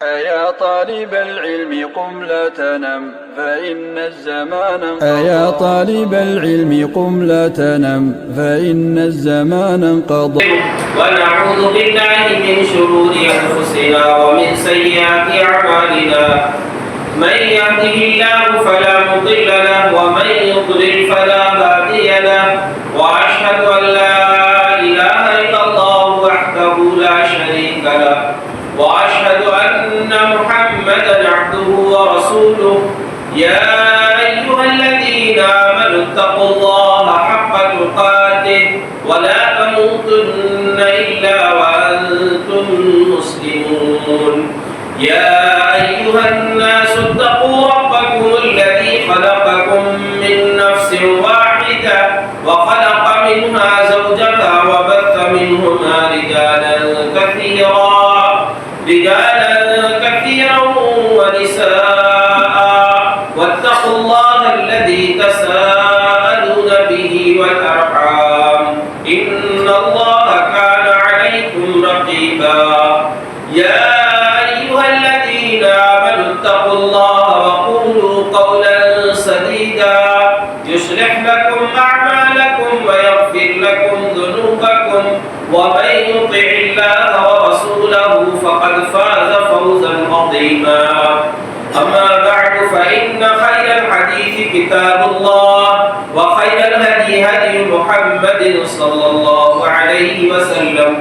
أيا طالب العلم قم لا تنم فإن الزمان انقضى. أيا طالب العلم قم لا تنم فإن الزمان انقضى. ونعوذ بالله من شرور أنفسنا ومن سيئات أعمالنا. من يهده الله فلا مضل له ومن يضلل فلا هادي له. وأشهد أن لا إله إلا الله وحده لا شريك له. وأشهد أن محمدا عبده ورسوله. يا أيها الذين آمنوا اتقوا الله حق تقاته ولا تموتن إلا وأنتم مسلمون. يا أيها الناس اتقوا ربكم الذي خلقكم من نفس واحدة وخلق منها زوجها وبث منهما رجالا كثيرا ونساء. واتقوا الله الذي تساءلون به والأرحام إن الله كان عليكم رقيبا. يا أيها الذين آمنوا اتقوا الله وقولوا قولا سديدا يصلح لكم أعمالكم ويغفر لكم ذنوبكم ومن يطع الله ورسوله فقد فاز فوزا عظيما. أما بعد فإن خير الحديث كتاب الله وخير الهدي هدي محمد صلى الله عليه وسلم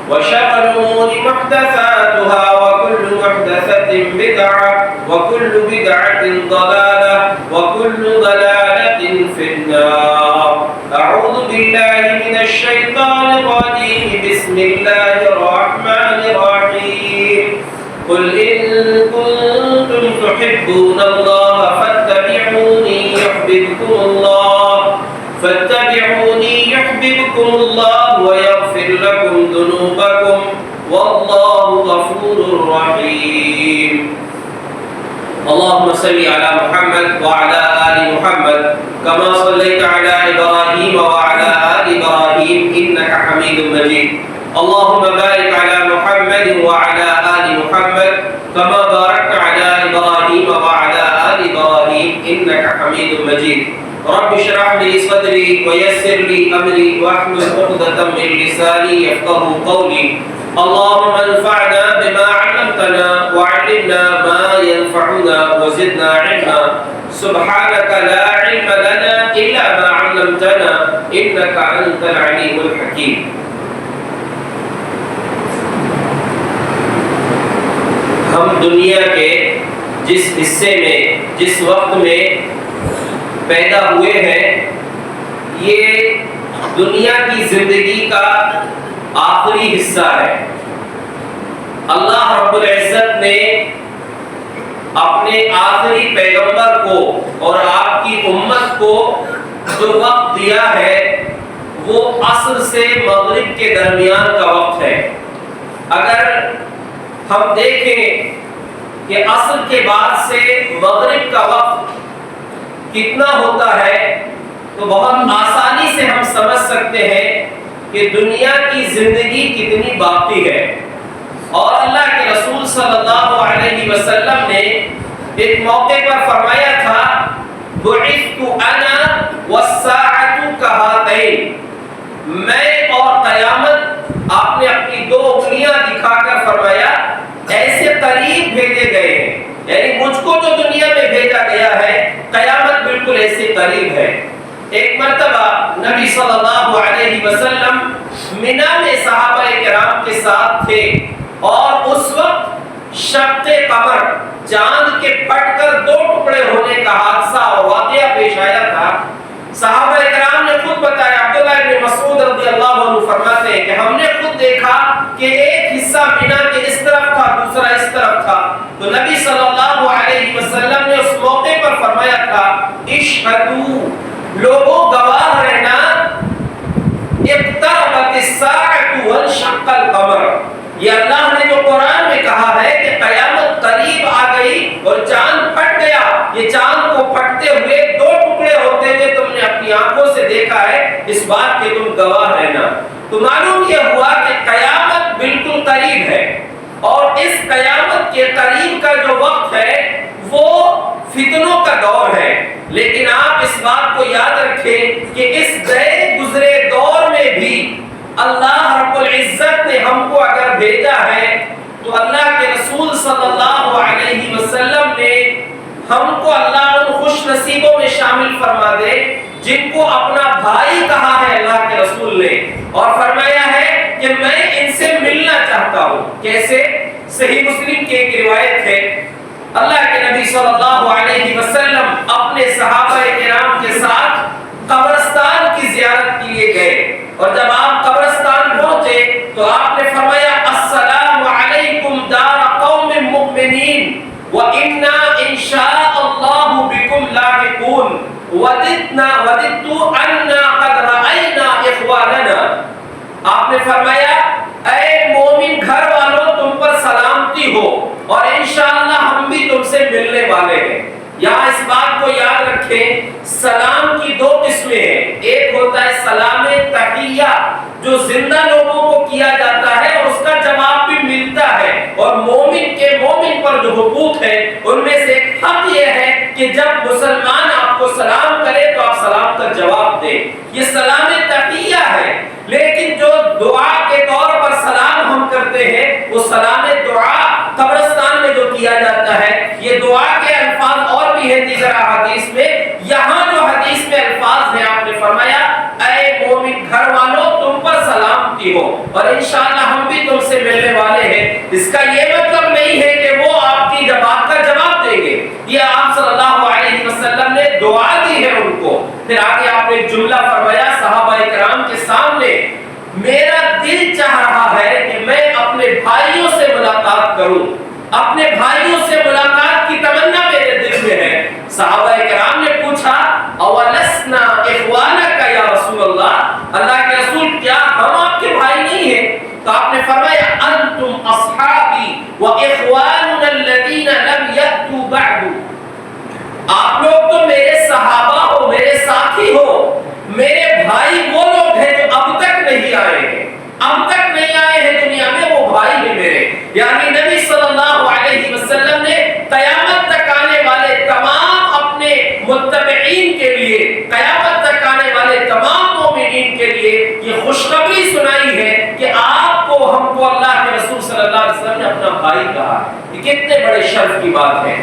وشر الأمور محدثاتها وكل محدثة بدعة وكل بدعة ضلالة وكل ضلالة في النار. أعوذ بالله من الشيطان الرجيم. بسم الله الرحمن الرحيم. قل إن كنتم تحبون الله فاتبعوني يحببكم الله ويغفر لكم ذنوبكم والله غفور رحيم. اللهم صل على محمد وعلى آل محمد كما صليت على إبراهيم وعلى آل إبراهيم إنك حميد مجيد. اللهم بارك على محمد وعلى آل محمد كما باركت على إبراهيم وعلى آل إبراهيم إنك حميد مجيد. رب اشرح لي صدري ويسر لي أمري واحلل عقدة من لساني يفقهوا قولي. اللهم انفعنا بما علمتنا وعلمنا ما ينفعنا وزدنا علما. سبحانك لا علم لنا إلا ما علمتنا إنك أنت العليم الحكيم. ہم دنیا کے جس حصے میں جس وقت میں پیدا ہوئے ہیں یہ دنیا کی زندگی کا آخری حصہ ہے. اللہ رب العزت نے اپنے آخری پیغمبر کو اور آپ کی امت کو جو وقت دیا ہے وہ عصر سے مغرب کے درمیان کا وقت ہے. اگر ہم دیکھیں کہ عصر کے بعد سے مغرب کا وقت کتنا ہوتا ہے تو بہت آسانی سے ہم سمجھ سکتے ہیں کہ دنیا کی زندگی کتنی باقی ہے. اور اللہ کے رسول صلی اللہ علیہ وسلم نے ایک موقع پر فرمایا تھا بعثت انا والساعة كهاتين. میں اور قیامت آپ نے اپنی دو انگلیاں دکھا کر فرمایا ایسے قریب بھیجے گئے ہیں. یعنی مجھ کو جو دنیا میں بھیجا گیا ہے قیامت بالکل ایسے قریب ہے. ایک مرتبہ نبی صلی اللہ علیہ وسلم منی میں صحابہ کرام کے ساتھ تھے اور اس وقت شق قمر چاند کے پھٹ کر دو ٹکڑے ہونے کا حادثہ اور واقعہ پیش آیا تھا. صحابہ کرام نے خود بتایا, عبداللہ ابن مسعود رضی اللہ عنہ فرماتے ہیں کہ ہم نے خود دیکھا کہ ایک حصہ منی کے اس طرف تھا دوسرا اس طرف تھا. تو نبی صلی اللہ علیہ وسلم نے اس موقع پر فرمایا تھا اشہدوا, لوگوں گواہ رہنا, اقتربت الساعة وانشق القمر. یہ اللہ نے جو قرآن میں کہا ہے کہ قیامت قریب آ گئی اور چاند پھٹ گیا, یہ چاند کو پھٹتے ہوئے دو ٹکڑے ہوتے ہوئے تم نے اپنی آنکھوں سے دیکھا ہے, اس بات کے تم گواہ رہنا. تو معلوم یہ ہوا کہ قیامت بالکل قریب ہے اور اس قیامت کے قریب فتنوں کا دور ہے، لیکن آپ اس بات کو یاد رکھیں کہ اس گئے گزرے دور میں بھی اللہ رب العزت نے ہم کو اگر بھیجا ہے تو اللہ کے رسول صلی اللہ علیہ وسلم نے ہم کو اللہ ان خوش نصیبوں میں شامل فرما دے جن کو اپنا بھائی کہا ہے اللہ کے رسول نے، اور فرمایا ہے کہ میں ان سے ملنا چاہتا ہوں۔ کیسے؟ صحیح مسلم کی ایک روایت ہے، اللہ کے نبی صلی اللہ علیہ وسلم اپنے صحابہ کرام کے ساتھ قبرستان کی زیارت کے لیے گئے، اور جب آپ قبرستان پہنچے تو آپ نے فرمایا السلام علیکم دار قوم مؤمنین وَإِنَّا إِن شَاءَ اللَّهُ بِكُمْ لَاحِقُونَ وَدِدْتُ أَنَّا قَدْ رَأَيْنَا إِخْوَانَنَا۔ آپ نے فرمایا اے مومن گھر والوں، تم پر سلامتی ہو اور انشاءاللہ ہم بھی تم سے ملنے والے ہیں۔ یہاں اس بات کو یاد رکھیں، سلام کی دو قسمیں ہیں، ایک ہوتا ہے سلام تحیہ جو زندہ لوگوں کو کیا جاتا ہے اور اس کا جواب بھی ملتا ہے، اور مومن کے مومن پر جو حقوق ہے ان میں سے ایک حق یہ ہے کہ جب مسلمان آپ کو سلام کرے تو آپ سلام کا جواب دیں، یہ سلام تحیہ ہے۔ لیکن جو دعا کے طور پر سلام ہم کرتے ہیں وہ سلام دعا قبرستان میں جو کیا جاتا ہے، یہ دعا کے الفاظ اور بھی ہیں دیگر احادیث میں، یہاں جو حدیث میں الفاظ ہیں آپ نے فرمایا اے مومن گھر والوں تم پر سلامتی ہو اور انشاءاللہ ہم بھی تم سے ملنے والے ہیں۔ اس کا یہ مطلب نہیں ہے کہ وہ آپ کی بات کا جواب دیں گے، یہ آپ صلی اللہ علیہ وسلم نے دعا دی ہے ان کو۔ پھر آگے آپ نے ایک جملہ فرمایا صحابہ کرام کے سامنے، میرا دل چاہ رہا ہے کہ میں اپنے بھائیوں سے ملاقات کروں، اپنے بھائیوں سے ملاقات کی تمنا میرے دل میں ہے۔ صحابہ کرام نے پوچھا اولسنا اخوانک یا رسول اللہ، اللہ کے رسول کیا ہم آپ کے بھائی نہیں ہیں؟ تو آپ نے فرمایا انتم اصحابی واخواننا الذین لم یأتوا بعد، آپ لوگ تو میرے صحابہ ہو، میرے ساتھی ہو، میرے بھائی وہ لوگ ہیں جو اب تک نہیں آئے ہیں، اب تک نہیں آئے ہیں دنیا میں، وہ بھائی ہیں میرے۔ یعنی نبی صلی اللہ علیہ وسلم نے قیامت تک آنے والے تمام اپنے متبعین کے لیے، قیامت تک آنے والے تمام مومنین کے لیے یہ خوشخبری سنائی ہے کہ آپ کو، ہم کو اللہ کے رسول صلی اللہ علیہ وسلم نے اپنا بھائی کہا۔ یہ کتنے بڑے شرف کی بات ہے۔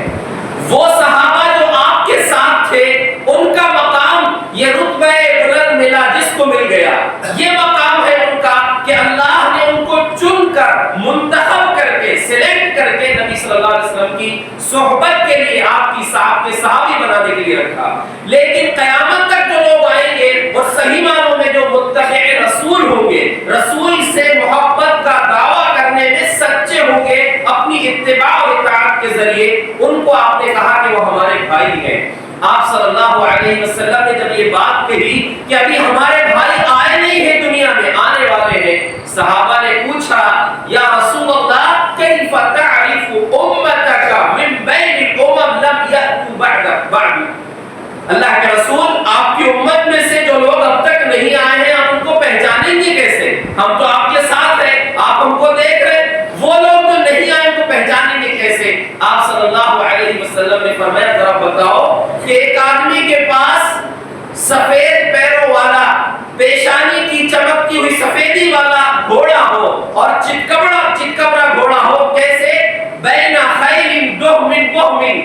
وہ صحابہ جو آپ کے ساتھ تھے ان کا مقام، یہ رتبہ بلند ملا جس کو مل گیا، یہ مقام ہے ان کا کہ اللہ نے ان کو چن کر، منتخب کر کے، سلیکٹ کر کے نبی صلی اللہ علیہ وسلم کی صحبت کے لیے، آپ کی صحابی بنانے کے لیے رکھا۔ لیکن قیامت تک جو لوگ آئیں گے اور صحیح معنوں میں جو متبع رسول ہوں گے، رسول سے محبت کا دعویٰ کرنے میں سچے ہوں گے اپنی اتباع و اطاعت کے ذریعے، ان کو آپ نے کہا کہ وہ ہمارے بھائی ہیں۔ آپ صلی اللہ علیہ وسلم نے جب یہ بات کہی کہ ابھی ہمارے بھائی آئے نہیں ہیں دنیا میں، آنے والے ہیں، صحابہ نے پوچھا یا رسول اللہ کیف تعرف امتک من بین الامم لم یأتوا بعد، اللہ کے رسول آپ کی امت میں سے جو لوگ اب تک نہیں آئے ہیں آپ ان کو پہچانیں گے کیسے؟ ہم تو آپ کے ساتھ ہیں، آپ ہم کو دیکھ رہے ہیں، وہ لوگ جو نہیں آئے ان کو پہچانیں گے کیسے؟ آپ صلی اللہ علیہ وسلم نے فرمایا ذرا بتاؤ کہ ایک آدمی کے پاس سفید پیروں والا، پیشانی کی چمکتی ہوئی سفیدی والا گھوڑا ہو اور چتکبرا گھوڑا ہو، کیسے؟ بین خیل دہمن بہمن،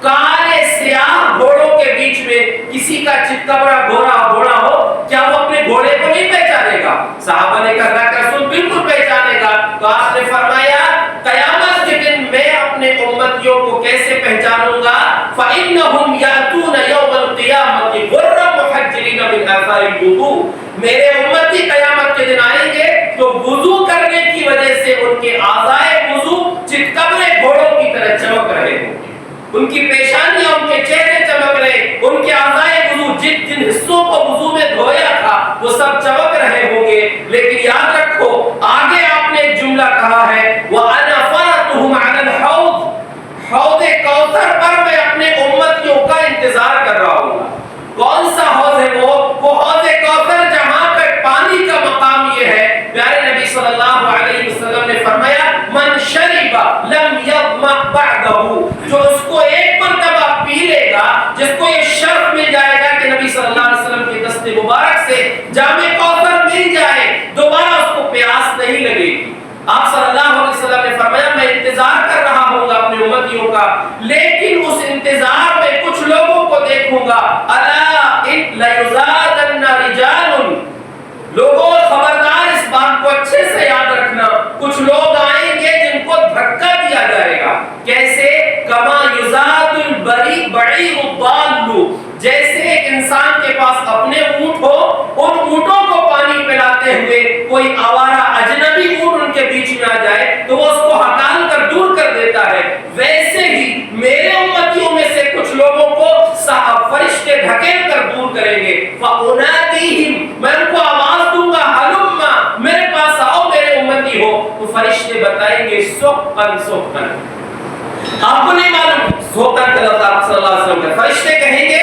کالے سیاہ گھوڑوں کے بیچ میں کسی کا چتکبرا گھوڑا ہو، کیا وہ اپنے گھوڑے کو نہیں پہچانے گا؟ صحابہ نے کہا اللہ کا رسول بالکل پہچانے گا۔ تو آپ نے فرمایا قیامت کے دن میں اپنے امتیوں کو کیسے پہچانوں گا؟ فَإِنَّهُمْ يَأْتُونَ يَوْمَ الْقِيَامَةِ غُرًّا مُحَجِّلِينَ مِنْ آثَارِ الْوُضُوءِ، میرے امتی قیامت کے دن آئیں گے تو وضو کرنے کی وجہ سے ان کے اعضائے وضو چتکبرے گھوڑوں کی طرح چمک رہے ہوں گے، ان کی پیشانیاں، ان کے چہرے چمک رہے، ان کے اعضائے وضو جن حصوں کو وضو میں دھویا تھا وہ سب چمک رہے ہوں گے۔ لیکن یاد رکھو آگے آپ نے ایک جملہ کہا ہے وَأَنَا فَرَطُهُمْ عَلَى الْحَوْضِ، حوض کوثر پر میں اپنے امتیوں کا انتظار کر رہا ہوں۔ کون سا حوض ہے وہ حوض کوثر جہاں پر پانی کا مقام یہ ہے، پیارے نبی صلی اللہ علیہ وسلم نے فرمایا من شرب لم یظمأ بعدہ، جو اس کو ایک مرتبہ پی لے جس کو یہ شرف مل جائے گا کہ نبی صلی اللہ علیہ وسلم کے دست مبارک سے جام کوثر مل جائے، دوبارہ اس کو پیاس نہیں لگے گی۔ آپ صلی اللہ علیہ وسلم نے فرمایا میں انتظار کر رہا ہوں گا اپنے امتیوں کا، لیکن اس انتظار میں کچھ لوگوں کو دیکھوں گا، الا ان لیزادن رجال، لوگوں خبردار اس بات کو اچھے سے یاد رکھنا، کچھ لوگ آئیں گے جن کو دھکا دیا جائے گا۔ کیسے؟ کما یزاد البعیر الضال، جیسے ایک انسان کے پاس اپنے اونٹ ہو، ان اونٹوں کو پانی پلاتے ہوئے کوئی آوارہ اجنبی اونٹ ان کے بیچ میں آ جائے تو وہ اس کو ہٹال کر دور کر دیتا ہے، ویسے ہی میرے امتیوں میں سے کچھ لوگوں کو فرشتے دھکیل کر دور کریں گے۔ فَأُنَادِيهِمْ، میں ان کو آواز دوں گا، ہلُمَّا، میرے پاس آؤ میرے امتی ہو، تو فرشتے بتائیں گے سُحْقًا سُحْقًا۔ آپ کو نہیں معلوم، سوکر کا لفظ آپ صلی اللہ علیہ وسلم کا، فرشتے کہیں گے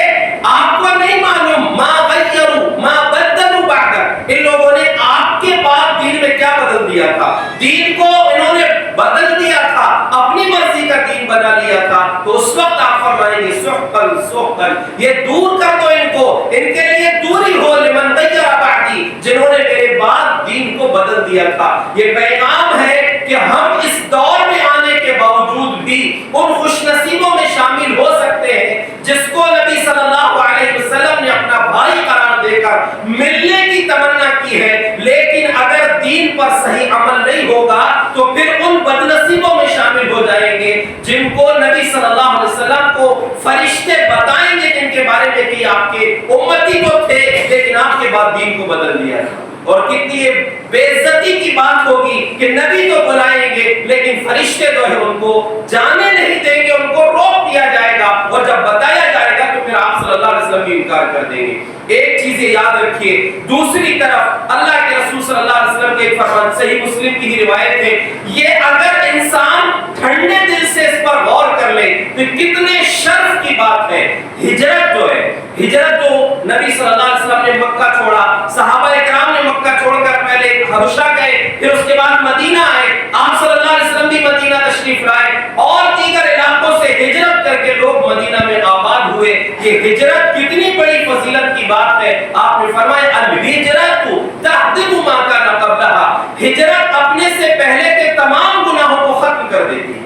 آپ کو نہیں معلوم، ما غیروا ما بدلوا بعد، ان لوگوں نے آپ کے بعد دین میں کیا بدل دیا تھا، دین کو انہوں نے بدل دیا تھا، اپنی مرضی کا دین بنا لیا تھا، تو اس وقت آپ فرمائیں گے سحقن سحقن، یہ دور کر دو ان کو، ان کے لیے دوری ہو، لمن غیر بعدی، جنہوں نے میرے بعد دین کو بدل دیا تھا۔ یہ پیغام ہے کہ ہم اس دور میں آنے کے باوجود بھی ان خوش نصیبوں میں شامل ہو سکتے ہیں جس کو نبی صلی اللہ علیہ وسلم نے اپنا بھائی قرار دے کر ملنے کی تمنا کی ہے، لیکن اگر دین پر صحیح عمل نہیں ہوگا تو پھر ان بد نصیبوں میں شامل ہو جائیں گے جن کو نبی صلی اللہ علیہ وسلم کو فرشتے بتائیں گے، جن کے بارے میں کہ آپ کے امتی تو تھے لیکن آپ کے بعد دین کو بدل دیا تھا۔ اور کتنی بے عزتی کی بات ہوگی کہ نبی تو بلائیں گے لیکن فرشتے جو ہے ان کو جانے نہیں دیں گے، ان کو روک دیا جائے گا، اور جب بتایا جائے گا تو پھر آپ صلی اللہ علیہ وسلم بھی انکار کر دیں گے۔ ایک چیز یاد رکھیے، دوسری طرف اللہ کے رسول صلی اللہ علیہ وسلم کے ایک فرمان، صحیح مسلم کی ہی روایت ہے، یہ اگر انسان ٹھنڈے دل سے اس پر غور کر لے تو کتنے شرف کی بات ہے۔ ہجرت جو ہے، ہجرت جو نبی صلی اللہ علیہ وسلم نے مکہ چھوڑا، صحابہ کرام نے مکہ چھوڑ کر پہلے حبشہ گئے، پھر اس کے بعد مدینہ آئے، آپ صلی اللہ علیہ وسلم بھی مدینہ تشریف لائے، اور دیگر علاقوں سے ہجرت کر کے لوگ مدینہ میں آباد ہوئے۔ یہ ہجرت کتنی بڑی فضیلت کی بات ہے، آپ نے فرمایا الہجرت تہدم ما کان قبلھا، ہجرت اپنے سے پہلے کے تمام گناہوں کو ختم کر دیتی ہے۔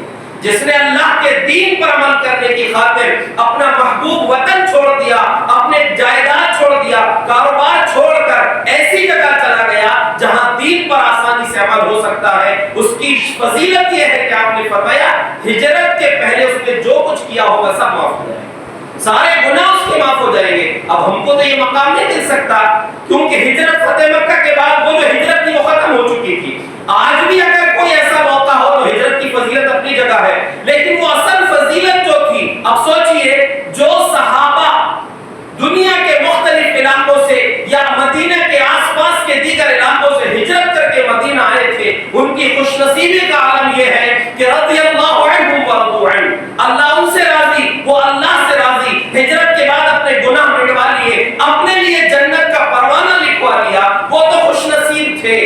جس نے اللہ کے دین پر عمل کرنے کی خاطر اپنا محبوب وطن چھوڑ دیا، اپنے جائیداد چھوڑ دیا، کاروبار چھوڑ کر ایسی جگہ چلا گیا جہاں دین پر آسانی سے عمل ہو سکتا ہے، اس کی فضیلت یہ ہے کہ آپ نے فرمایا ہجرت کے پہلے اس نے جو کچھ کیا ہوگا سب معاف ہو جائے گا، سارے گناہ اس کے معاف ہو جائیں گے۔ اب ہم کو تو یہ مقام نہیں مل سکتا کیونکہ ہجرت فتح مکہ کے بعد وہ جو ہجرت تھی وہ ختم ہو چکی تھی۔ آج بھی اگر کوئی ایسا موقع ہو تو ہجرت کی فضیلت اپنی جگہ ہے، لیکن وہ اصل فضیلت جو تھی، اب سوچئے جو صحابہ دنیا کے مختلف علاقوں سے یا مدینہ کے آس پاس کے دیگر علاقوں سے ہجرت کر کے مدینہ آئے تھے، ان کی خوش نصیبی کا عالم یہ ہے کہ رضی اللہ عنہم ورضوا عنہ، اللہ ان سے راضی، وہ اللہ سے راضی، ہجرت کے بعد اپنے گناہ مٹوا لیے، اپنے لیے جنت کا پروانہ لکھوا لیا، وہ تو خوش نصیب تھے۔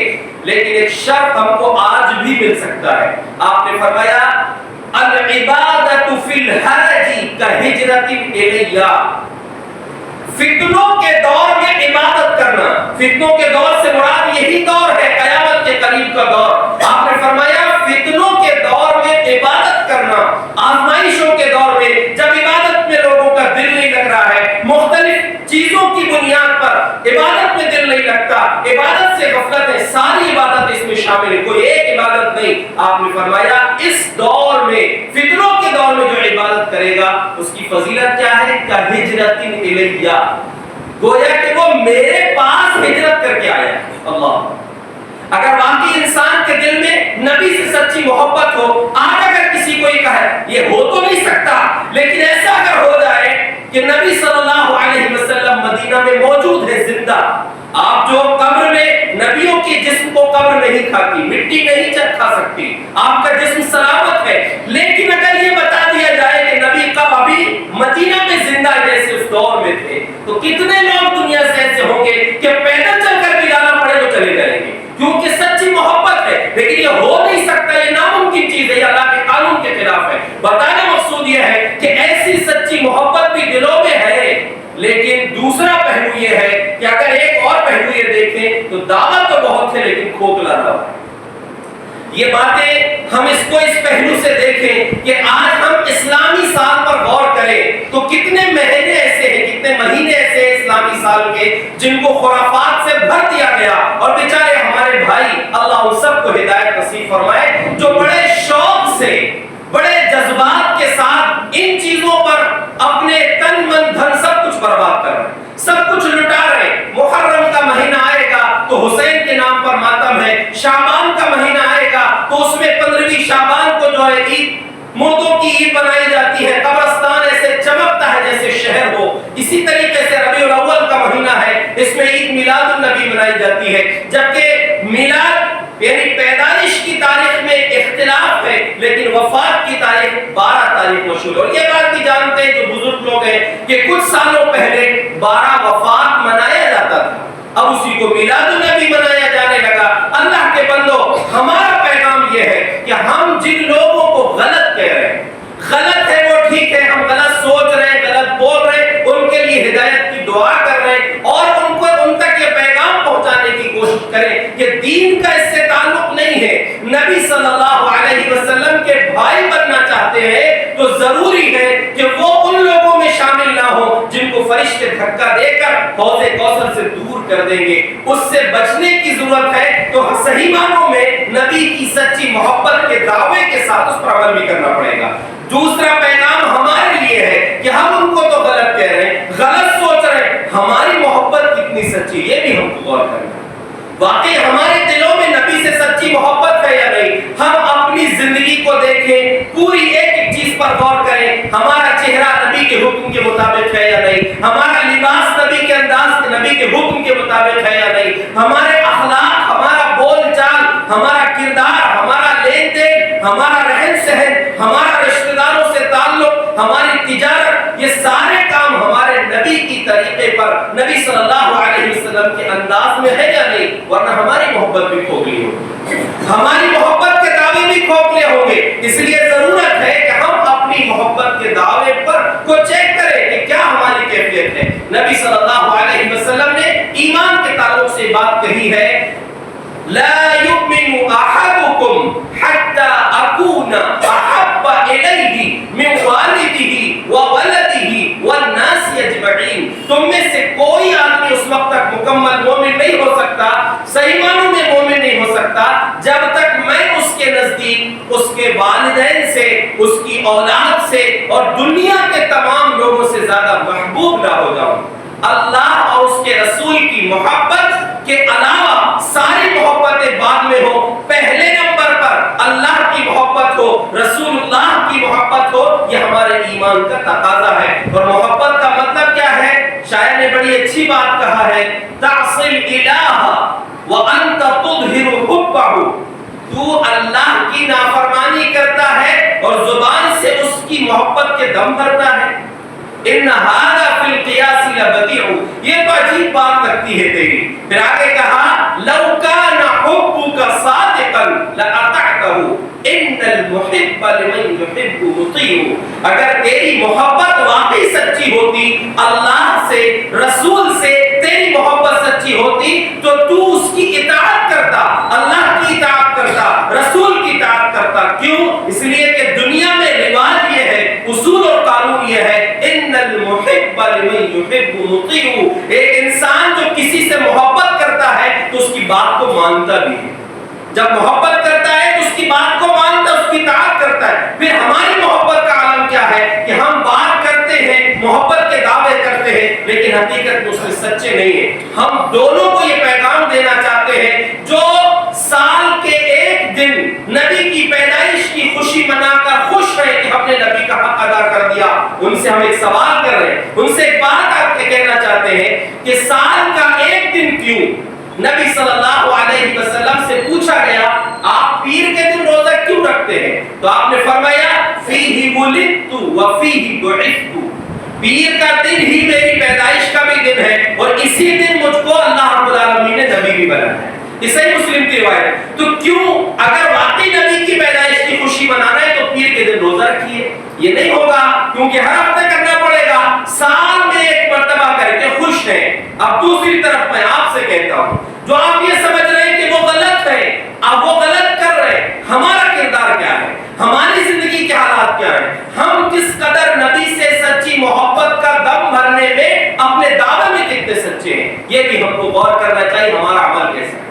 لیکن ایک شرط ہم کو آج بھی مل سکتا ہے، آپ نے فرمایا العبادۃ فی الحرج کہجرۃ الیہ، فتنوں کے دور میں عبادت کرنا، فتنوں کے دور سے مراد یہی دور ہے قیامت کے قریب کا دور، آپ نے فرمایا فتنوں کے دور میں عبادت کرنا، آزمائشوں کے دور میں جب عبادت میں لوگوں کا دل نہیں لگ رہا ہے، مختلف چیزوں کی بنیاد پر عبادت میں دل نہیں لگتا، عبادت سے غفلت ہے، ساری عبادت اس میں شامل ہے، کوئی ایک عبادت نہیں، آپ نے فرمایا اس دور میں فتنوں کے دور میں جو عبادت کرے گا اس کی فضیلت کیا ہے، کہجرۃ الیہ، گویا کہ وہ میرے پاس ہجرت کر کے آیا۔ اللہ، اگر واقعی انسان کے دل میں نبی سے سچی محبت ہو، آج اگر کسی کو یہ کہے، یہ ہو تو نہیں سکتا لیکن ایسا اگر ہو جائے کہ نبی صلی اللہ علیہ وسلم مدینہ میں موجود ہے زندہ، آپ جو قبر میں نبیوں کی جسم کو قبر نہیں کھاتی، مٹی نہیں کھا سکتی، آپ کا جسم سلامت ہے، لیکن اگر یہ بتا دیا جائے کہ نبی کب ابھی مدینہ میں زندہ جیسے اس دور میں تھے، تو کتنے لوگ دنیا سے ایسے ہوں گے کہ پیدل چل کر بھی جانا پڑے تو چلے جائیں گے، کیونکہ سچی محبت ہے، لیکن یہ ہو نہیں سکتا، یہ ناممکن چیز ہے، یہ اللہ کے قانون کے خلاف ہے۔ بتانے مقصود یہ ہے کہ ایسی سچی محبت بھی دلوں میں ہے لیکن دوسرا پہلو یہ ہے کہ اگر ایک اور پہلو یہ دیکھیں تو دعوت تو بہت ہے لیکن کھوکھلا دعوت ہے۔ یہ باتیں ہم اس کو اس پہلو سے دیکھیں کہ آج ہم اسلامی سال پر غور کریں تو کتنے مہینے ایسے ہیں، کتنے مہینے ایسے ہیں اسلامی سال کے جن کو خرافات سے بھر دیا گیا، اور بیچارے ہمارے بھائی اللہ ان سب کو ہدایت نصیب فرمائے جو بڑے شوق سے بڑے جذبات کے ساتھ ان چیزوں پر اپنے تن من دھن سب کچھ برباد کر رہے ہیں، سب کچھ لٹا رہے ہیں۔ محرم کا مہینہ آئے گا تو حسین کے نام پر ماتم ہے، شعبان کا مہینہ آئے گا تو اس میں 15ویں شعبان کو جو ہے عید، مردوں کی عید بنائی جاتی ہے، قبرستان ایسے چمکتا ہے جیسے شہر ہو۔ اسی طریقے سے ربیع الاول کا مہینہ ہے، اس میں عید میلاد النبی منائی جاتی ہے، جبکہ میلاد یعنی پیدائش کی تاریخ میں اختلاف ہے لیکن وفات کی تاریخ 12 تاریخ مشہور ہے۔ اور یہ بات بھی جانتے ہیں جو بزرگ لوگ ہیں کہ کچھ سالوں پہلے 12 وفات منایا جاتا تھا، اب اسی کو میلاد النبی منایا جانے لگا۔ اللہ کے بندو، ہمارا پیغام یہ ہے کہ ہم جن لوگوں کو غلط کہہ رہے ہیں، غلط ہے وہ ٹھیک ہے، ہم غلط سوچ رہے ہیں، غلط بول رہے ہیں، ان کے لیے ہدایت کی دعا کر رہے ہیں اور ان تک یہ پیغام پہنچانے کی کوشش کریں کہ دین کا اس سے تعلق نہیں ہے۔ نبی صلی اللہ علیہ وسلم کے بھائی بننا چاہتے ہیں تو ضروری ہے کہ وہ ان لوگوں میں شامل نہ ہو جن کو فرشتے دھکا دے کر حوض کوثر سے دور کر دیں گے۔ اس سے بچنے کی ضرورت ہے تو صحیح معنوں میں نبی کی سچی محبت کے دعوے کے ساتھ اس پر عمل بھی کرنا پڑے گا۔ دوسرا پیغام ہمارے لیے ہے کہ ہم ان کو تو غلط کہہ رہے ہیں، غلط سوچ رہے ہیں، ہماری محبت کتنی سچی، یہ بھی ہم کو غور کرنا ہے۔ واقعی ہمارے دلوں میں نبی سے سچی محبت ہے یا نہیں؟ ہم اپنی زندگی کو دیکھیں، پوری ایک ایک چیز پر غور کریں، ہمارا چہرہ نبی کے حکم کے مطابق ہے یا نہیں؟ ہمارا لباس نبی کے انداز نبی کے حکم کے مطابق ہے یا نہیں؟ ہمارے اخلاق، ہمارا بول چال، ہمارا کردار، ہمارا لین دین، ہمارا رہن سہن، ہمارا رشتہ داروں سے تعلق، ہماری تجارت، یہ سارے کام ہمارے نبی کی طریقے پر، نبی صلی اللہ علیہ وسلم کے انداز میں ہے یا نہیں؟ ورنہ ہماری محبت بھی کھوکھلی ہوگی، ہماری محبت کے دعوے بھی کھوکھلے ہوں گے۔ اس لیے ضرورت ہے کہ ہم اپنی محبت کے دعوے پر کو چیک کریں کہ کیا ہماری کیفیت ہے۔ نبی صلی اللہ علیہ وسلم نے ایمان کے تعلق سے بات کہی ہے، لا يؤمن احدكم حتى اكون احب اليه من والده وولده والناس اجمعين۔ تم میں سے کوئی آدمی اس وقت تک مکمل مومن نہیں ہو سکتا، صحیح معنوں میں مومن نہیں ہو سکتا جب تک میں اس کے نزدیک اس کے والدین سے، اس کی اولاد سے اور دنیا کے تمام لوگوں سے زیادہ محبوب نہ ہو جاؤں۔ اللہ اور اس کے رسول کی محبت کے علاوہ ساری محبتیں بعد میں ہو، پہلے نمبر پر اللہ کی محبت ہو، رسول اللہ کی محبت ہو، یہ ہمارے ایمان کا تقاضا ہے۔ اور محبت کا مطلب کیا ہے؟ شاعر نے بڑی اچھی بات کہا ہے، تعصی الالہ وانت تظہر حبہ، تو اللہ کی نافرمانی کرتا ہے اور زبان سے اس کی محبت کے دم بھرتا ہے۔ ان هذا في القياس لبديع، یہ تو عجیب بات لگتی ہے تیری۔ پھر آگے کہا لو كان حبك صادقا لاطعته ان المحب لمن يحب مطيع، اگر تیری محبت واقعی سچی ہوتی، اللہ سے، رسول سے تیری محبت سچی ہوتی تو تو اس کی اطاعت کرتا، اللہ کی اطاعت کرتا، رسول کی اطاعت کرتا۔ کیوں؟ اس لیے کہ دنیا میں رواج یہ ہے، اصول اور قانون یہ ہے، ان المحب لمن يحب مطيع، ایک انسان جو کسی سے محبت کرتا ہے تو اس کی بات کو مانتا بھی ہے، جب محبت کرتا ہے تو اس کی بات کو مانتا، اس کی اطاعت کرتا ہے۔ پھر ہماری محبت کا عالم کیا ہے کہ ہم بات کرتے ہیں، محبت کے دعوے کرتے ہیں لیکن حقیقت میں اس میں سچے نہیں ہیں۔ ہم دونوں کو یہ پیغام دینا چاہتے ہیں جو سال کے ایک دن نبی کی پیدائش کی خوشی منا کر خوش رہے کہ ہم نے نبی کا حق ادا کر دیا، ان سے ہم ایک سوال کر رہے ہیں، ان سے ایک بات آپ کے کہنا چاہتے ہیں کہ سال کا ایک دن کیوں؟ نبی صلی اللہ علیہ وسلم سے پوچھا گیا آپ پیر کے دن روزہ کیوں رکھتے ہیں؟ تو آپ نے فرمایا فیہ ولدت وفیہ بعثت، پیر کا دن ہی میری پیدائش کا بھی دن ہے اور اسی دن مجھ کو اللہ رب العالمین نے نبی بھی بنایا ہے۔ یہ صحیح مسلم کی روایت۔ تو کیوں اگر واقعی نبی کی پیدائش کی خوشی منانا ہے تو پیر کے دن روزہ رکھیے، یہ نہیں ہوگا کیونکہ ہر ہفتے کرنا پڑے گا، سال میں ایک مرتبہ کر کے خوش ہیں. اب دوسری طرف میں آپ سے کہتا ہوں جو آپ یہ سمجھ رہے ہیں کہ وہ غلط ہے، اب وہ غلط کر رہے ہیں، ہمارا کردار کیا ہے، ہماری زندگی کے حالات کیا ہیں، ہم کس قدر نبی سے سچی محبت کا دم بھرنے میں اپنے دعوے میں کتنے سچے ہیں، یہ بھی ہم کو غور کرنا چاہیے ہمارا عمل کیسا ہے.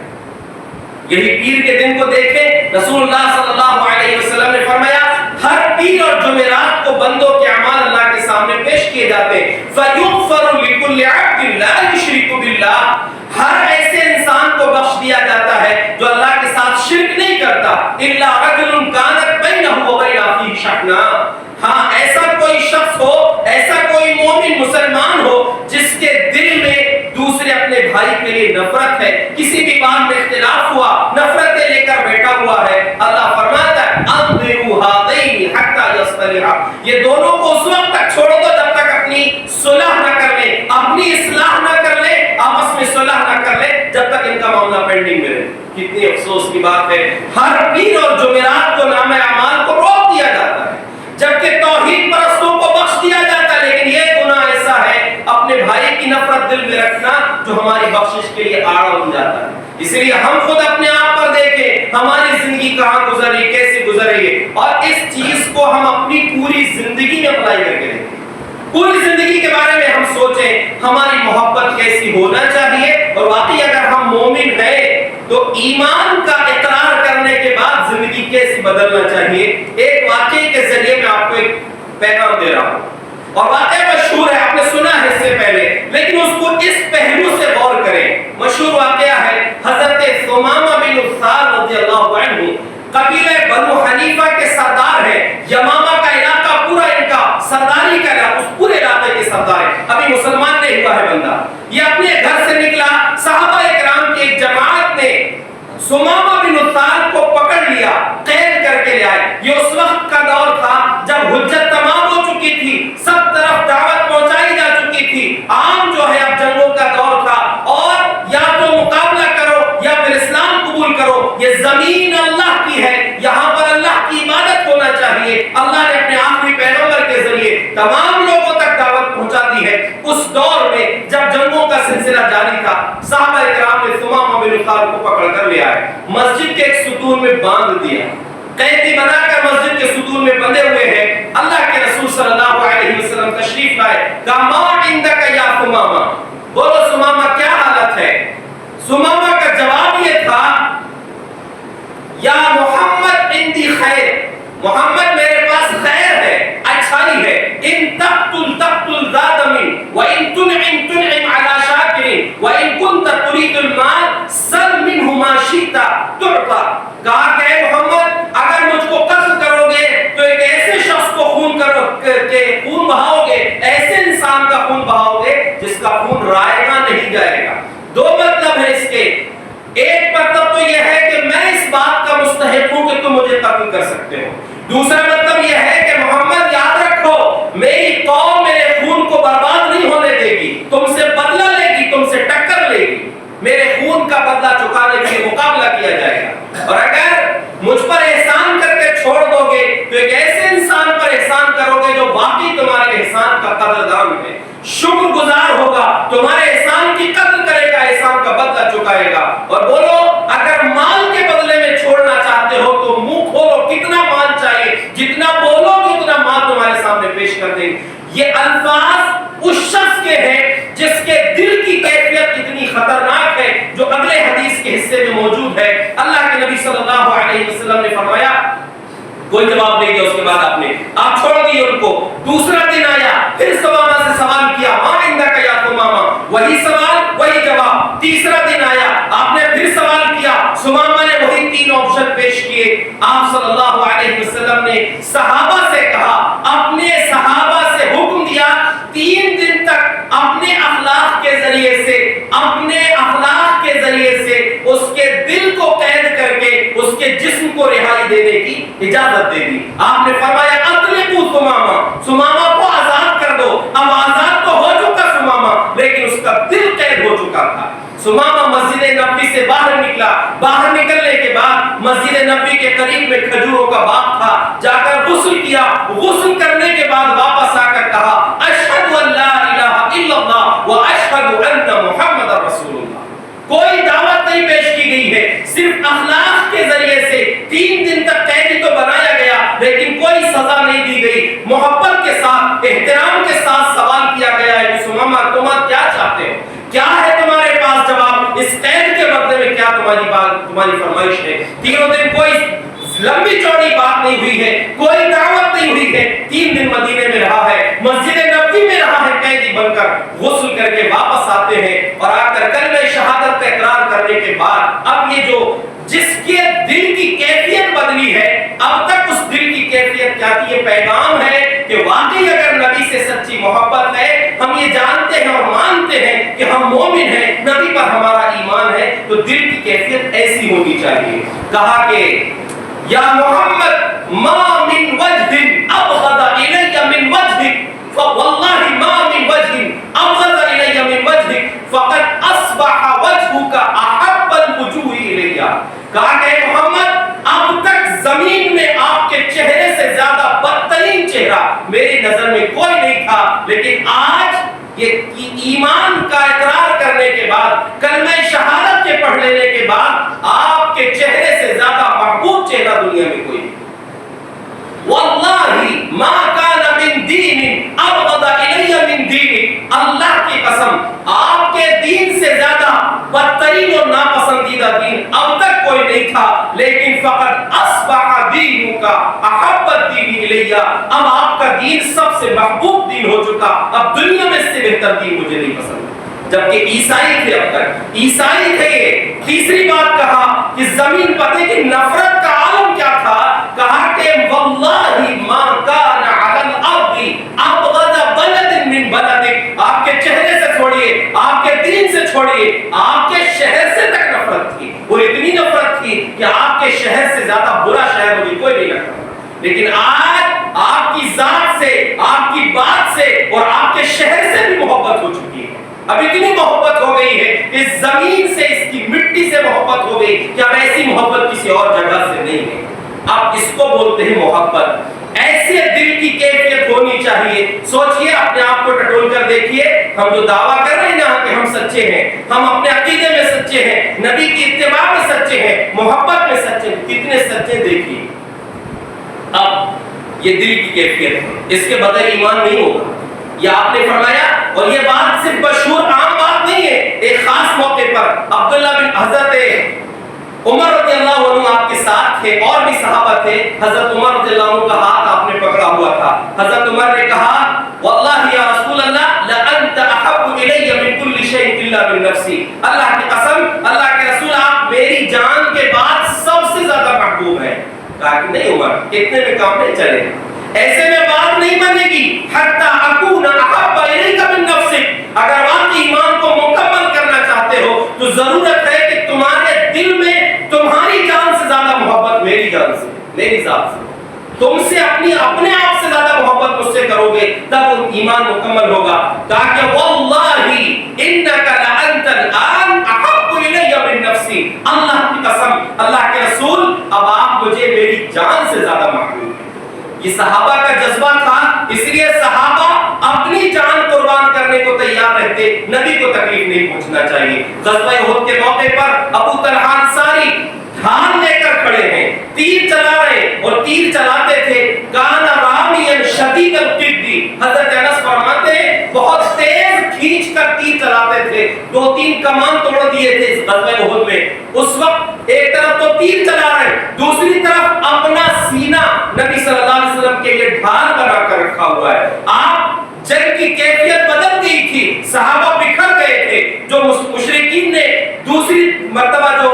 یہی پیر کے دن کو دیکھیں، رسول اللہ صلی اللہ علیہ وسلم نے فرمایا ہر پیر اور جمعرات کو بندوں کے اعمال اللہ کے سامنے پیش کیے جاتے ہیں. فَيُغْفَرُ لِكُلِّ عَبْدٍ لَا يُشْرِكُ بِاللَّهِ، ہر ایسے انسان کو بخش دیا جاتا ہے جو اللہ کے ساتھ شرک نہیں کرتا. إِلَّا رَجُلٌ كَانَتْ بَيْنَهُ وَبَيْنَ أَخِيهِ شَحْنَاءٌ، ہاں ایسا کوئی شخص ہو، ایسا کوئی مومن مسلمان ہو جس کے دل میں دوسرے اپنے بھائی کے لیے نفرت ہے، کسی بھی بات میں اختلاف ہوا، نفرتیں لے کر بیٹھا ہوا ہے. اللہ فرماتا ہے انظروا هذين حتى يصطلحا، یہ دونوں کو اس وقت تک چھوڑ دو جب تک اپنی صلح نہ کر لیں، اپنی اصلاح نہ کر لیں، آپس میں صلح نہ کر لیں، جب تک ان کا معاملہ پینڈنگ میں رہے. کتنی افسوس کی بات ہے، ہر پیر اور جمعرات کو نامہ اعمال کو روک دیا جاتا ہے جبکہ توحید پرستوں کو بخش دیا جاتا ہے. لیکن یہ گناہ ایسا ہے اپنے بھائی کی نفرت دل میں رکھنا جو ہماری بخشش کے لیے آڑ بن جاتا ہے. اس لیے ہم خود اپنے آپ پر دیکھیں ہماری زندگی کہاں گزر رہی ہے، کیسے گزر رہی ہے، اور اس چیز کو ہم اپنی پوری زندگی میں اپلائی کر کے دیکھیں. پوری زندگی کے بارے میں ہم سوچیں ہماری محبت کیسی ہونا چاہیے، اور واقعی اگر ہم مومن ہیں تو ایمان کا اقرار کرنے کے بعد زندگی کیسی بدلنا چاہیے. ایک واقعے کے ذریعے میں آپ کو ایک پیغام دے رہا ہوں، اور واقعہ مشہور ہے، آپ نے سنا ہے اس سے پہلے، لیکن اس کو اس پہلو سے غور کریں. مشہور واقعہ ہے حضرت ثمامہ بن عثال رضی اللہ عنہ، قبیلہ بنو حنیفہ کے سردار ہیں. یمامہ کا علاقہ پورا ان کا سرداری کا علاقہ، اس پورے علاقے کے سردار ہے. ابھی مسلمان نہیں ہوا ہے بندہ، یہ اپنے گھر سے نکلا، صحابہ کرام کی ایک جماعت نے ثمامہ بن عثال کو پکڑ لیا، قید کر کے لے آئے. یہ اس وقت کا دور تھا جب حجت تمام ہو چکی تھی، سب طرف دعوت پہنچائی جا چکی تھی، عام جو ہے اب جنگوں کا دور تھا، اور یا تو مقابلہ کرو یا پھر اسلام قبول کرو. یہ زمین اللہ کی ہے، یہاں پر اللہ کی عبادت ہونا چاہیے. اللہ نے اپنے آخری پیغمبر کے ذریعے تمام لوگوں تک دعوت پہنچا دی ہے. اس دور میں جب جنگوں کا سلسلہ جاری تھا، صحابہ کرام نے ثمامہ بن عثال کو پکڑ کر لے آئے، مسجد کے ایک ستون میں باندھ دیا، قیدی بنا کر مسجد کے ستون میں بندھے ہوئے ہیں. اللہ کے رسول صلی اللہ علیہ وسلم تشریف لائے، کہا ما عندک یا ثمامہ، بولو ثمامہ کیا حالت ہے. ثمامہ کا جواب یہ تھا یا محمد عندی خیر، محمد میرے پاس خیر ہے، اچھائی ہے. ان تقتل تقتل ذا دم وان تنعم تنعم على شاکر وان كنت تريد المال سل منه ما شئت تعطى. کہا کہ محمد اگر مجھ کو قتل کرو گے تو ایک ایسے شخص کو خون بہاؤ گے، ایسے انسان کا خون بہاؤ گے جس کا خون رائے گا نہیں جائے گا. دو مطلب ہے اس کے، ایک مطلب تو یہ ہے کہ میں اس بات کا مستحق ہوں کہ تم مجھے قتل کر سکتے ہو. دوسرا مطلب یہ ہے کہ محمد یاد رکھو میری قوم میرے خون کو برباد نہیں ہونے دے گی، تم سے بدلہ لے گی، تم سے ٹکر لے گی، میرے خون کا بدلہ چکانے کے لیے مقابلہ کیا جائے گا. اور اگر مجھ پر احسان کر کے چھوڑ دو گے تو ایک ایسے انسان پر احسان کرو گے جو واقعی تمہارے احسان کا قدردان ہے، شکر گزار ہوگا، تمہارے احسان کی قدر کرے گا، احسان کا بدلہ چکائے گا. اور بولو اگر مال کے بدلے میں چھوڑنا چاہتے ہو تو منہ کھولو، کتنا مال چاہیے، جتنا بولو گے اتنا مال تمہارے سامنے پیش کر دیں گے. یہ الفاظ اس شخص کے ہیں جس کے دل کی کیفیت اتنی خطرناک ہے جو اگلے حدیث کے حصے میں موجود ہے. اللہ کے نبی صلی اللہ علیہ وسلم نے فرمایا، کوئی جواب نہیں دیا، اس کے بعد آپ چھوڑ دیے ان کو. دوسرا دن آیا، پھر ثمامہ سے سوال کیا، ما عندک یا ثمامہ، وہی سوال وہی جواب. تیسرا دن آیا، آپ نے پھر سوال کیا، ثمامہ نے وہی تین آپشن پیش کیے. آپ صلی اللہ علیہ وسلم نے صحابہ سے کہا، اپنے صحابہ سے حکم دیا 3 دن تک اپنے اخلاق کے ذریعے سے اس کے دل کو قید کر کے اس کے جسم کو رہائی دینے کی اجازت دے دی. آپ نے فرمایا اطلقوا ثمامہ کو آزاد کر دو. اب آزاد تو ہو چکا ثمامہ، لیکن اس کا دل قید ہو چکا تھا. ثمامہ مسجد نبوی سے باہر نکلا. باہر نکلنے کے بعد مسجد نبوی کے قریب میں کھجوروں کا باغ تھا، جا کر غسل کیا. غسل کرنے کے بعد واپس آ کر کہا اشہد ان لا الہ الا اللہ و صرف اخلاق کے ذریعے سے 3 دن تک قیدی تو بنایا گیا لیکن کوئی سزا نہیں دی گئی، محبت کے ساتھ احترام کے ساتھ سوال کیا گیا ہے کہ سمامہ تم کیا چاہتے ہو، کیا ہے تمہارے پاس جواب، اس قید کے بدلے میں کیا تمہاری فرمائش ہے؟ تینوں دن کوئی لمبی چوڑی بات نہیں ہوئی ہے، کوئی دعوت نہیں ہوئی ہے، 3 دن مدینے میں رہا ہے، مسجد نبوی میں رہا ہے قیدی بن کر، غسل کر کے واپس آتے ہیں اور آ کر کلمہ شہادت کا اقرار کرنے کے بعد اب یہ جو جس کے دل کی کیفیت بدلی ہے، اب تک اس دل کی کیفیت کیا تھی؟ یہ پیغام ہے کہ واقعی اگر نبی سے سچی محبت ہے، ہم یہ جانتے ہیں اور مانتے ہیں کہ ہم مومن ہیں، نبی پر ہمارا ایمان ہے، تو دل کی کیفیت ایسی ہونی چاہیے۔ کہا کہ یا محمد ما من وجہ ابغض الی من وجہک فواللہ ما من وجہ ابغض الی من وجہک فقد اصبح وجہک احب الوجوہ الی۔ کہا کہ محمد اب تک زمین میں آپ کے چہرے سے زیادہ بدترین چہرہ میری نظر میں کوئی نہیں تھا، لیکن آج یہ ایمان کا اقرار کرنے کے بعد، کلمہ شہادت کے پڑھ لینے کے بعد آپ کے چہرے سے زیادہ محبوب چہرہ دنیا میں کوئی نہیں۔ واللہ ما کان من دین ابغض الی من دینک، اللہ کی قسم آپ کے دین سے زیادہ بدترین اور ناپسندیدہ دین اب تک کوئی نہیں تھا، لیکن فقط اصبح دینک احب الدین الی، اب آپ کا دین سب سے محبوب دین ہو چکا، اب دنیا میں اس سے بہتر دین مجھے نہیں پسند۔ جبکہ عیسائی تھے، اب تک عیسائی تھے۔ یہ تیسری بات کہا کہ زمین پتے کی نفرت کا عالم کیا تھا، کہا کہ واللہ ما کان علی الارض ابغض بلد من بلدک، آپ کے چہرے سے چھوڑیے، آپ کے دین سے چھوڑیے، آپ کے شہر سے تک نفرت تھی، اور اتنی نفرت تھی کہ آپ کے شہر سے زیادہ برا شہر مجھے کوئی نہیں لگتا۔ لیکن آج آپ کی ذات سے، آپ کی بات سے اور آپ کے شہر سے بھی محبت ہو چکی ہے۔ اب اتنی محبت ہو گئی ہے کہ زمین سے، اس کی مٹی سے محبت ہو گئی کہ اب ایسی محبت کسی اور جگہ سے نہیں ہے۔ اب اس کو بولتے ہیں محبت۔ ایسے دل کی کیفیت ہونی چاہیے۔ سوچئے، اپنے آپ کو ٹٹول کر دیکھیے، ہم جو دعویٰ کر رہے ہیں نا کہ ہم سچے ہیں، ہم اپنے عقیدے میں سچے ہیں، نبی کی اتباع میں سچے ہیں، محبت میں سچے ہیں، کتنے سچے دیکھیے۔ اب یہ دل کی کیفیت ہے، اس کے بغیر ایمان نہیں ہوگا۔ یہ آپ نے فرمایا، اور یہ بات صرف مشہور عام بات نہیں ہے، ایک خاص موقع پر عبداللہ بن حضرت عمر رضی اللہ عنہ آپ کے ساتھ تھے، اور بھی صحابہ تھے، حضرت عمر رضی اللہ عنہ کا ہاتھ آپ نے پکڑا ہوا تھا۔ حضرت عمر نے کہا واللہ یا رسول اللہ لانت احب الی من کل شیء الا من نفسی، اللہ کی قسم، اللہ کے رسول آپ میری جان کے بعد سب سے زیادہ محبوب ہیں۔ کہا کہ نہیں عمر، اتنے میں کام نہیں چلے گا، ایسے میں بات نہیں بنے گی، حتی اکون احب الیک من نفسک، اگر واقعی ایمان کو مکمل کرنا چاہتے ہو تو ضرورت ہے کہ تمہارے دل میں تمہاری جان سے زیادہ محبت میری جان سے، میری ذات سے، تم سے اپنے آپ سے زیادہ محبت مجھ سے کرو گے تب ایمان مکمل ہوگا۔ تاکہ واللہ انک لانت الان احب الی من نفسی، اللہ کی قسم، اللہ کے رسول اب آپ مجھے میری جان سے زیادہ محبوب ہیں۔ یہ صحابہ کا جذبہ تھا، اس لیے صحابہ اپنی جان قربان کرنے کو تیار رہتے، نبی کو تکلیف نہیں پہنچنا چاہیے۔ غزوہ احد کے موقع پر ابو طلحہ انصاری ڈھال لے کر کھڑے ہیں، تیر چلا رہے، اور تیر چلاتے تھے، کان رامیا شدید القدی، حضرت انس فرماتے ہیں بہت تیز کھینچ کر تیر چلاتے تھے، 2-3 کمان توڑ دیے تھے اس غزوہ احد میں۔ اس وقت ایک طرف تو تیر چلا رہے، دوسری طرف اپنا سینہ نبی صلی اللہ علیہ وسلم کے لیے ڈھال بنا کر رکھا ہوا ہے۔ آپ جنگ کی کیفیت بدل گئی تھی، صحابہ بکھر گئے تھے، جو مشرکین نے دوسری مرتبہ جو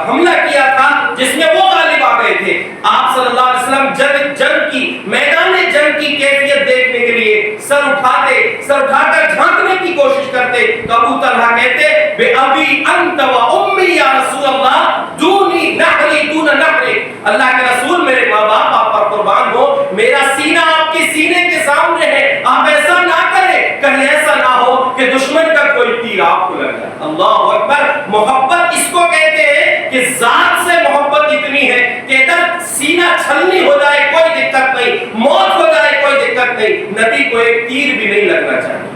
حملہ کیا تھا جس میں وہ غالب آ گئے تھے، آپ صلی اللہ علیہ وسلم جنگ کی میدان جنگ کی کیفیت دیکھنے کے لیے سر اٹھا کر جھانکنے کی کوشش کرتے تو ابو طلحہ کہتے بے ابی انت و امی یا رسول اللہ دونی نحری دون نحری، اللہ کے رسول میرے ماں باپ آپ پر قربان ہو، میرا سینہ آپ کے سینے کے سامنے ہے، آپ ایسا نہ کریں، کہیں ایسا نہ ہو کہ دشمن کا کوئی تیر آپ کو لگ جائے۔ اللہ اکبر۔ محبت اس کو کہتے ہیں کہ ذات سے محبت اتنی ہے کہ ادھر سینہ چھلنی ہو جائے کوئی دقت نہیں، موت ہو جائے کوئی دقت نہیں، نبی کو ایک تیر بھی نہیں لگنا چاہیے۔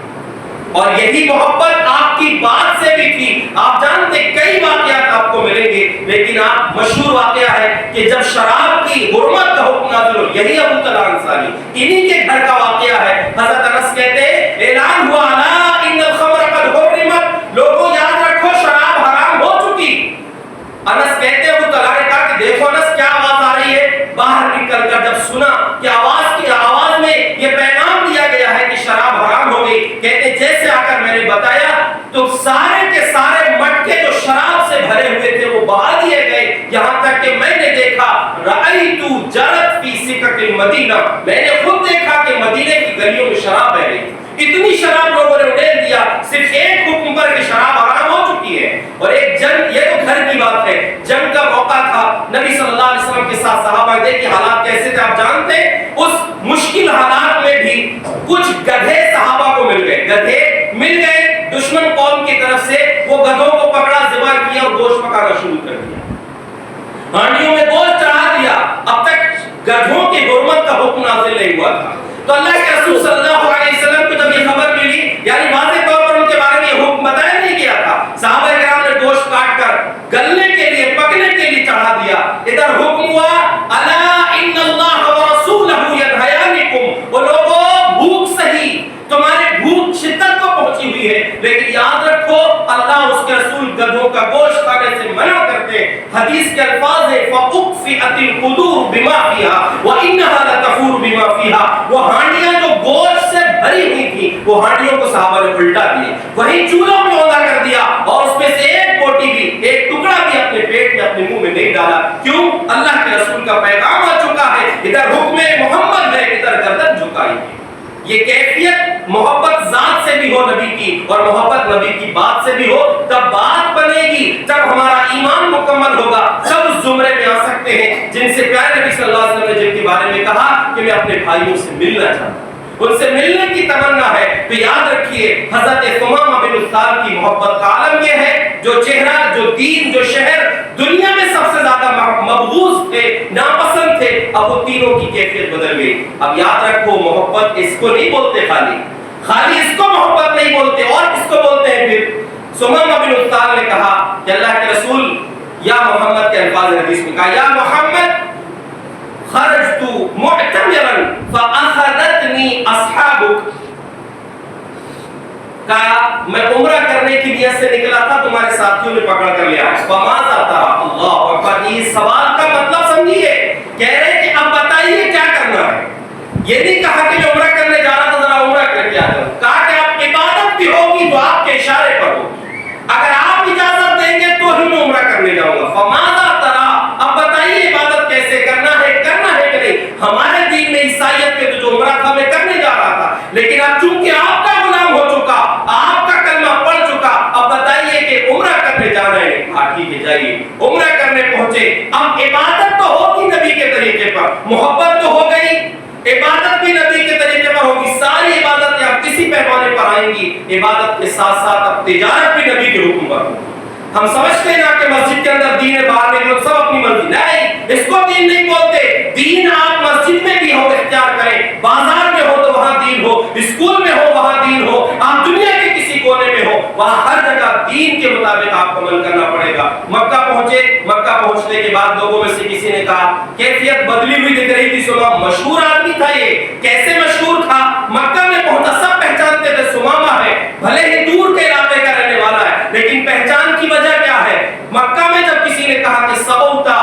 اور یہی محبت آپ کی بات سے بھی تھی. آپ جانتے کئی واقعات آپ کو ملیں گے, لیکن آپ مشہور واقعہ ہے کہ جب شراب کی حرمت کا حکم نازل ہو, یہی ابو طلحہ انصاری انہی کے گھر کا واقعہ ہے. حضرت انس کہتے ہیں اعلان ہوا الا ان الخمر قد حرمت, لوگوں یاد رکھو شراب حرام ہو چکی. انس کہتے ہیں ابو طلحہ نے کہا کہ دیکھو انس کیا آواز آ رہی ہے. باہر نکل کر جب سنا کہ آواز میں یہ پیغام دیا گیا ہے کہ شراب حرام ہو گئی, کہتے جیسے آ کر میں نے بتایا تو سارے کے سارے مٹکے جو شراب سے بھرے ہوئے تھے وہ بہا دیے گئے, یہاں تک کہ میں نے دیکھا رأیت جرت فی سکک المدینہ, میں نے خود دیکھا کہ مدینے کی گلیوں میں شراب بہ رہی تھی. اتنی شراب لوگوں نے اڑیل دیا صرف ایک حکم پر کہ شراب حرام ہو چکی ہے. اور ایک جنگ, یہ تو گھر کی بات ہے, جنگ کا موقع تھا, نبی صلی اللہ علیہ وسلم کے ساتھ صحابہ کے حالات کیسے تھے آپ جانتے ہیں. اس مشکل حالات میں بھی کچھ گدھے صحابہ کو مل گئے, گدھے مل گئے دشمن قوم کی طرف سے. وہ گدھوں کو پکڑا, ذبح کیا اور گوشت پکانا شروع کر دیا, ہانڈیوں میں گوشت چڑھا دیا. اب تک گدھوں کی حرمت کا حکم نازل نہیں ہوا تھا. تو اللہ کے رسول صلی اللہ علیہ وسلم کو جب یہ خبر ملی, یعنی واضح طور پر ان کے بارے میں یہ حکم بتایا نہیں گیا تھا, صحابہ کرام نے گوشت کاٹ کر گلنے کے لیے, پکنے کے لیے چڑھا دیا. ادھر حکم ہوا الا ان اللہ ورسولہ ینہیانکم, وہ لوگوں بھوک سہی, تمہارے بھوک شدت کو پہنچی ہوئی ہے, لیکن یاد رکھو اللہ اس کے رسول گدھوں کا گوشت کھانے سے منع کرتے. حدیث کے الفاظ ہے فَأُقْفِئَتِ الْقُدُورُ بِمَا فِيهَا وَإِنَّهَا لَتَفُورُ بِمَا فِيهَا. وہ ہانڈیاں جو گوشت سے بھری ہوئی تھی, وہ ہانڈیوں کو صحابہ نے الٹا دیے, وہیں چولہوں میں اوندھا کر دیا, اور اس میں سے ایک بوٹی بھی, ایک ٹکڑا بھی اپنے پیٹ میں, اپنے منہ میں نہیں ڈالا. کیوں؟ اللہ کے رسول کا پیغام آ چکا ہے, ادھر حکم محمد ہے, ادھر گردن جھکائی ہے. یہ کیفیت محبت ذات سے بھی ہو نبی کی, اور محبت نبی کی بات سے بھی ہو, تب بات بنے گی, جب ہمارا ایمان مکمل ہوگا. سب اس زمرے میں آ سکتے ہیں جن سے پیارے نبی صلی اللہ علیہ وسلم نے جن کے بارے میں کہا کہ میں اپنے بھائیوں سے ملنا چاہتا ہوں, ان سے ملنے کی تمنا ہے. تو یاد رکھیے حضرت ثمامہ بن اسال کی محبت کا عالم یہ ہے, جو چہرہ, جو دین, جو شہر دنیا میں سب سے زیادہ مبغوض تھے, ناپسند تھے, اب وہ تینوں کی کیفیت بدل گئی. اب یاد رکھو محبت اس کو نہیں بولتے, خالی اس کو محبت نہیں بولتے, اور کس کو بولتے ہیں پھر. ثمامہ بن اسال نے کہا کہ اللہ کے رسول, یا محمد کے الفاظ حدیث میں کہا یا محمد خرجت معتمرا فاخذتنی اصحابک, کہا میں عمرہ کرنے کی نیت سے نکلا تھا, تمہارے ساتھیوں نے پکڑ کر لیا. فماذا ترى, اللہ اکبر, یہ سوال کا مطلب سمجھیے, کہہ رہے کہ اب بتائیے کیا کرنا ہے. یہ نہیں کہا کہ میں عمرہ کرنے جا رہا تھا ذرا عمرہ کر کے آ جاؤ, کہا کہ اب عبادت بھی ہوگی تو آپ کے اشارے پر ہوگی, اگر آپ اجازت دیں گے تو ہی میں عمرہ کرنے جاؤں گا. فماذا ترى, اب بتائیے عبادت کیسے کرنا ہے کہ نہیں. ہمارے دین میں عیسائیت میں جو عمرہ تھا میں کرنے جا رہا تھا, لیکن اب چونکہ آپ کا غلام ہو چکا, آپ کا کلمہ پڑھ چکا, اب بتائیے کہ عمرہ کرنے جا رہے ہیں. ہاں ٹھیک ہے جائیے. عمرہ کرنے پہنچے, اب عبادت تو ہوگی نبی کے طریقے پر, محبت تو ہو گئی, عبادت بھی نبی کے طریقے پر ہوگی, ساری عبادتیں اب کسی پیمانے پر آئیں گی. عبادت کے ساتھ ساتھ اب تجارت بھی نبی کے حکم پر ہوگی. ہم سمجھتے ہیں نا کہ مسجد کے اندر دین ہے, باہر نکلو سب اپنی مرضی, نہیں, اس کو دین نہیں بولتے. دین آپ مسجد میں بھی ہو اختیار کریں, بازار میں ہو تو وہاں دین ہو, اسکول میں ہو وہاں دین ہو, آپ دنیا کے کسی کونے میں ہو, وہاں ہر جگہ دین کے مطابق آپ کو عمل کرنا پڑے گا. مکہ پہنچے, مکہ پہنچنے کے بعد لوگوں میں سے کسی نے کہا, کیفیت بدلی ہوئی دکھ رہی تھی, سنا مشہور آدمی تھا, یہ کیسے مشہور تھا, مکہ میں پہنچا سب پہچانتے تھے ثمامہ ہے, بھلے ہی دور کے علاقے کا رہنے والا ہے, لیکن پہچان کی وجہ کیا ہے. مکہ میں جب کسی نے کہا کہ سبوتا,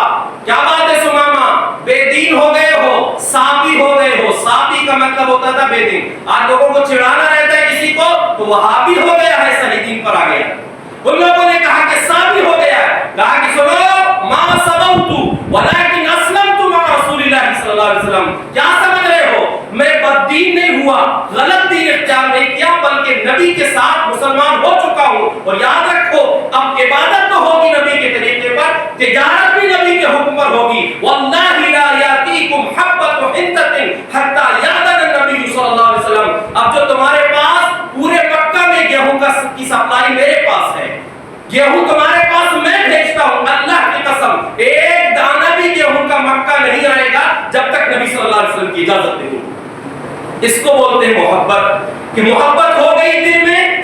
کیا بات ہے ثمامہ, بے دین ہو گئے ہو, صابی ہو گئے ہو. صابی کا مطلب ہوتا تھا بے دین. آج لوگوں کو چڑھانا رہتا ہے کسی کو تو وہابی ہو گیا ہے, صحیح دین پر آ گیا. ان لوگوں نے کہا کہ صابی ہو گیا ہے, کہا کہ سنو ما سبوتو ولکن اسلمت مع رسول اللہ صلی اللہ علیہ وسلم. کیا سمجھ رہے ہو, میں بد دین نہیں ہوا, غلط دین اختیار نہیں کیا, بلکہ نبی کے ساتھ مسلمان ہو چکا ہوں. اور یاد رکھو اب عبادت تو ہوگی نبی کے طریقے پر, تجارت بھی نبی کے حکم پر ہوگی. واللہ لا یاتیکم حبۃ حنطۃ حتی یأذن النبی صلی اللہ علیہ وسلم. اب جو تمہارے پاس پورے مکہ میں گیہوں کی سپلائی میرے پاس ہے, گیہوں تمہارے پاس میں بھیجتا ہوں, اللہ کی قسم ایک دانہ بھی گیہوں کا مکہ نہیں آئے گا جب تک نبی صلی اللہ علیہ وسلم کی اجازت نہیں. اس کو بولتے ہیں محبت, کہ محبت ہو گئی دل میں,